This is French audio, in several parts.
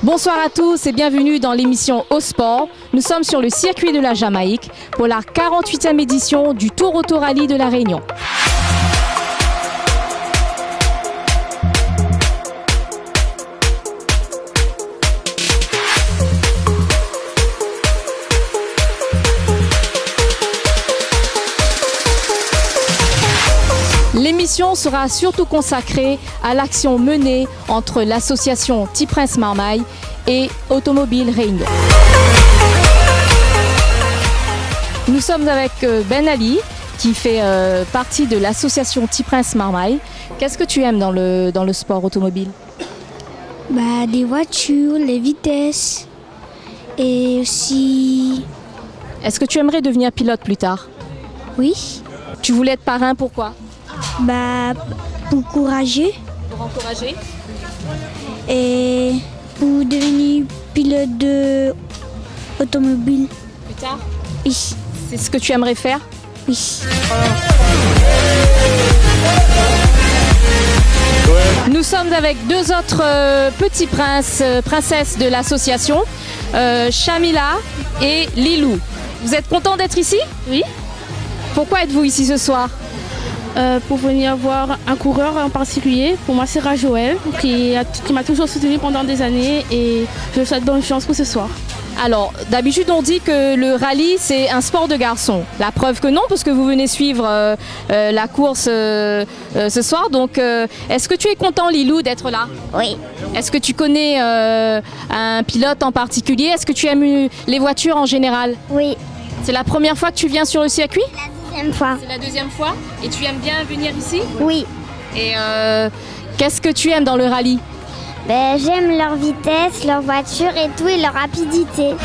Bonsoir à tous et bienvenue dans l'émission Au Sport. Nous sommes sur le circuit de la Jamaïque pour la 48e édition du Tour Auto Rallye de la Réunion. L'émission sera surtout consacrée à l'action menée entre l'association Tiprince Marmaille et Automobile Réunion. Nous sommes avec Ben Ali qui fait partie de l'association Tiprince Marmaille. Qu'est-ce que tu aimes dans le sport automobile? Des voitures, les vitesses et aussi... Est-ce que tu aimerais devenir pilote plus tard? Oui. Tu voulais être parrain, pourquoi? Pour encourager. Pour encourager. Et pour devenir pilote de automobile. Plus tard? Oui. C'est ce que tu aimerais faire? Oui. Nous sommes avec deux autres petits princesses de l'association, Chamila et Lilou. Vous êtes contents d'être ici? Oui. Pourquoi êtes-vous ici ce soir? Pour venir voir un coureur en particulier. Pour moi, c'est Joël, qui m'a toujours soutenu pendant des années et je lui souhaite bonne chance pour ce soir. Alors, d'habitude, on dit que le rallye, c'est un sport de garçon. La preuve que non, parce que vous venez suivre la course ce soir. Donc, est-ce que tu es content, Lilou, d'être là? Oui. Est-ce que tu connais un pilote en particulier? Est-ce que tu aimes les voitures en général? Oui. C'est la première fois que tu viens sur le circuit? La deuxième fois. C'est la deuxième fois. Et tu aimes bien venir ici? Oui. Et qu'est-ce que tu aimes dans le rallye? J'aime leur vitesse, leur voiture et tout, et leur rapidité.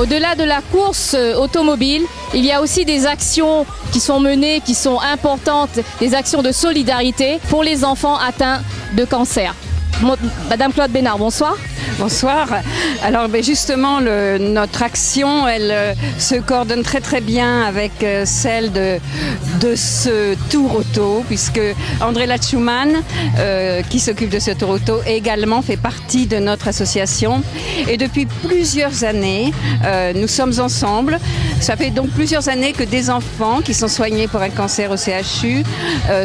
Au-delà de la course automobile, il y a aussi des actions qui sont menées, qui sont importantes, des actions de solidarité pour les enfants atteints de cancer. Madame Claude Bénard, bonsoir. Bonsoir. Alors justement, notre action, elle se coordonne très bien avec celle de ce tour auto, puisque André Latchouman, qui s'occupe de ce tour auto, également fait partie de notre association. Et depuis plusieurs années, nous sommes ensemble. Ça fait donc plusieurs années que des enfants qui sont soignés pour un cancer au CHU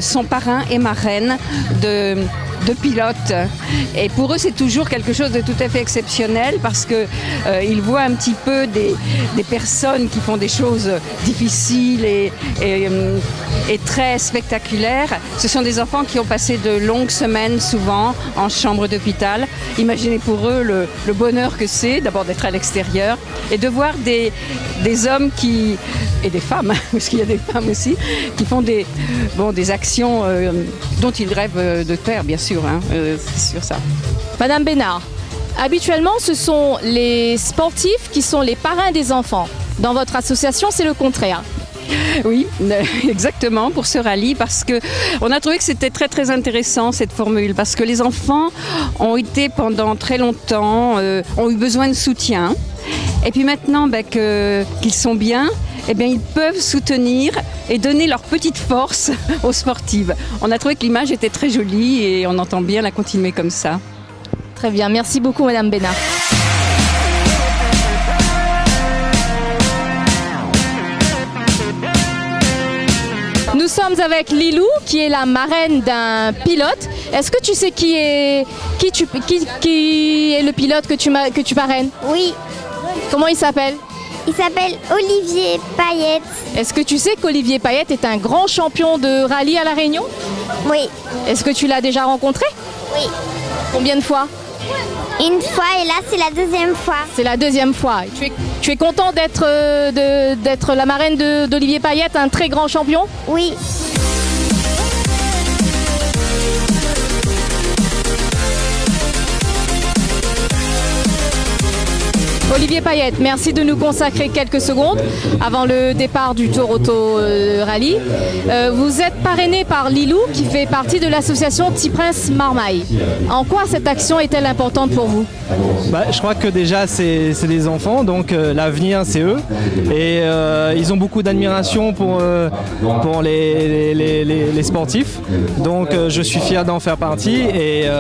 sont parrains et marraines de pilotes. Et pour eux, c'est toujours quelque chose de tout à fait exceptionnel parce que ils voient un petit peu des personnes qui font des choses difficiles et très spectaculaires. Ce sont des enfants qui ont passé de longues semaines, souvent, en chambre d'hôpital. Imaginez pour eux le bonheur que c'est, d'abord d'être à l'extérieur et de voir des hommes et des femmes, parce qu'il y a des femmes aussi, qui font des actions dont ils rêvent de faire, bien sûr. C'est sur ça. Madame Bénard, habituellement, ce sont les sportifs qui sont les parrains des enfants. Dans votre association, c'est le contraire. Oui, exactement, pour ce rallye, parce qu'on a trouvé que c'était très intéressant cette formule, parce que les enfants ont été pendant très longtemps, ont eu besoin de soutien, et puis maintenant qu'ils sont bien, ils peuvent soutenir et donner leur petite force aux sportives. On a trouvé que l'image était très jolie et on entend bien la continuer comme ça. Très bien, merci beaucoup Madame Bénard. Nous sommes avec Lilou, qui est la marraine d'un pilote. Est-ce que tu sais qui est le pilote que tu parraines? Oui. Comment il s'appelle? Il s'appelle Olivier Payette. Est-ce que tu sais qu'Olivier Payette est un grand champion de rallye à La Réunion? Oui. Est-ce que tu l'as déjà rencontré? Oui. Combien de fois? Une fois, et là c'est la deuxième fois. C'est la deuxième fois. Tu es content d'être la marraine d'Olivier Payette, un très grand champion? Oui. Olivier Payette, merci de nous consacrer quelques secondes avant le départ du Tour Auto Rallye. Vous êtes parrainé par Lilou qui fait partie de l'association Petit Prince Marmaille. En quoi cette action est-elle importante pour vous? Je crois que déjà c'est des enfants, donc l'avenir c'est eux. Et ils ont beaucoup d'admiration pour les sportifs. Donc je suis fier d'en faire partie et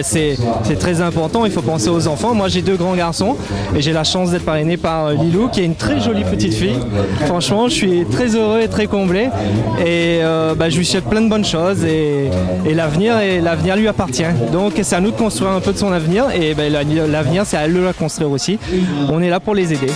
c'est très important, il faut penser aux enfants. Moi j'ai 2 grands garçons et j'ai la chance d'être parrainé par Lilou qui est une très jolie petite fille. Franchement je suis très heureux et très comblé et je lui souhaite plein de bonnes choses et l'avenir lui appartient. Donc c'est à nous de construire un peu de son avenir et l'avenir c'est à eux de la construire aussi. On est là pour les aider.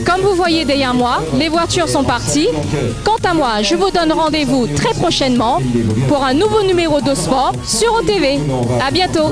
Comme vous voyez derrière moi, les voitures sont parties. Quant à moi, je vous donne rendez-vous très prochainement pour un nouveau numéro de sport sur OTV. À bientôt.